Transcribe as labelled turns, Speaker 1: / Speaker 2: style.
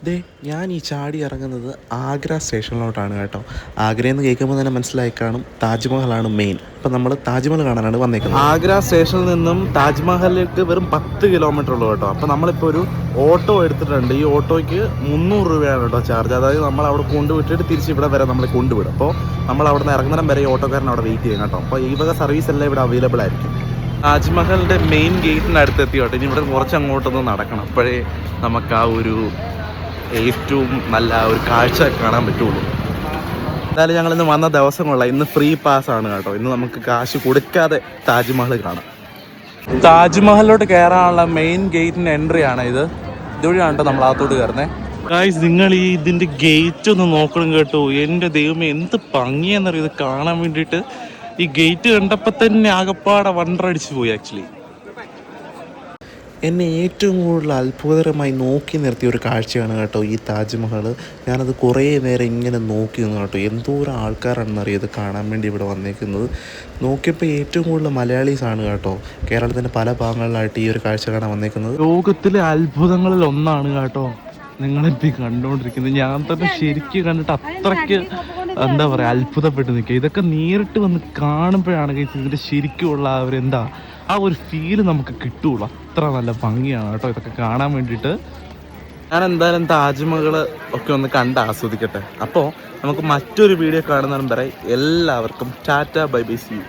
Speaker 1: ദേ ഞാൻ ഈ ചാടി ഇറങ്ങുന്നത് ആഗ്ര സ്റ്റേഷനിലോട്ടാണ് കേട്ടോ. ആഗ്രയിൽ നിന്ന് കേൾക്കുമ്പോൾ തന്നെ മനസ്സിലായി കാണും താജ്മഹലാണ് മെയിൻ. അപ്പം നമ്മൾ താജ്മഹൽ കാണാനാണ് വന്നേക്കുന്നത്. ആഗ്ര സ്റ്റേഷനിൽ നിന്നും താജ്മഹലിലേക്ക് വെറും 10 കിലോമീറ്റർ ഉള്ളൂ കേട്ടോ. അപ്പോൾ നമ്മളിപ്പോൾ ഒരു ഓട്ടോ എടുത്തിട്ടുണ്ട്. ഈ ഓട്ടോയ്ക്ക് 300 രൂപയാണ് കേട്ടോ ചാർജ്. അതായത് നമ്മൾ അവിടെ കൊണ്ടുവിട്ടിട്ട് തിരിച്ച് ഇവിടെ വരെ നമ്മളെ കൊണ്ടുവിടും. അപ്പോൾ നമ്മൾ അവിടെ നിന്ന് ഇറങ്ങുന്നതിനും വരെ ഈ ഓട്ടോക്കാരൻ അവിടെ വെയിറ്റ് ചെയ്യും കേട്ടോ. അപ്പോൾ ഈ വക സർവീസ് എല്ലാം ഇവിടെ അവൈലബിൾ ആയിരിക്കും. താജ്മഹലിൻ്റെ മെയിൻ ഗേറ്റിൻ്റെ അടുത്ത് എത്തി കേട്ടോ. ഇനി ഇവിടെ കുറച്ച് അങ്ങോട്ടൊന്ന് നടക്കണം. അപ്പോഴേ നമുക്ക് ആ ഒരു ഏറ്റവും നല്ല ഒരു കാഴ്ച കാണാൻ പറ്റുള്ളൂ. എന്തായാലും ഞങ്ങളിന്ന് വന്ന ദിവസങ്ങളുള്ള ഇന്ന് ഫ്രീ പാസ് ആണ് കേട്ടോ. ഇന്ന് നമുക്ക് കാശ് കൊടുക്കാതെ താജ്മഹൽ കാണാം. താജ്മഹലിലോട്ട് കയറാനുള്ള മെയിൻ ഗേറ്റിൻ്റെ എൻട്രി ആണ് ഇത്. ഇതുവഴിയാണ് കേട്ടോ നമ്മൾ അകത്തോട്ട് കയറുന്നത്. ഗായ്സ്, നിങ്ങൾ ഈ ഇതിൻ്റെ ഗേറ്റ് ഒന്ന് നോക്കണം കേട്ടോ. എൻ്റെ ദൈവമേ, എന്ത് ഭംഗിയാണെന്നറിയോ ഇത് കാണാൻ വേണ്ടിയിട്ട്. ഈ ഗേറ്റ് കണ്ടപ്പോൾ തന്നെ ആകപ്പാടെ വണ്ടറടിച്ച് പോയി. ആക്ച്വലി എന്നെ ഏറ്റവും കൂടുതൽ അത്ഭുതകരമായി നോക്കി നിർത്തിയ ഒരു കാഴ്ചയാണ് കേട്ടോ ഈ താജ്മഹൽ. ഞാനത് കുറേ നേരം ഇങ്ങനെ നോക്കി നിന്നു കേട്ടോ. എന്തോരം ആൾക്കാരാണെന്നറിയോ ഇത് കാണാൻ വേണ്ടി ഇവിടെ വന്നേക്കുന്നത്. നോക്കിയപ്പോൾ ഏറ്റവും കൂടുതൽ മലയാളീസാണ് കേട്ടോ. കേരളത്തിൻ്റെ പല ഭാഗങ്ങളിലായിട്ട് ഈ ഒരു കാഴ്ച കാണാൻ വന്നേക്കുന്നത്. ലോകത്തിലെ അത്ഭുതങ്ങളിൽ ഒന്നാണ് കേട്ടോ നിങ്ങളിപ്പോൾ കണ്ടുകൊണ്ടിരിക്കുന്നത്. ഞാൻ തന്നെ ശരിക്കും കണ്ടിട്ട് അത്രയ്ക്ക് എന്താ പറയുക അത്ഭുതപ്പെട്ട് നിൽക്കുക. ഇതൊക്കെ നേരിട്ട് വന്ന് കാണുമ്പോഴാണ് ഇതിൻ്റെ ശരിക്കുമുള്ള ആ ഒരു ഫീല് നമുക്ക് കിട്ടുള്ളൂ. അത്ര നല്ല ഭംഗിയാണ് കേട്ടോ ഇതൊക്കെ കാണാൻ വേണ്ടിയിട്ട്. ഞാൻ എന്തായാലും താജ്മഹൽ ഒക്കെ ഒന്ന് കണ്ട് ആസ്വദിക്കട്ടെ. അപ്പോൾ നമുക്ക് മറ്റൊരു വീഡിയോ കാണുന്നതിനും വരെ എല്ലാവർക്കും tata bye bye, see U.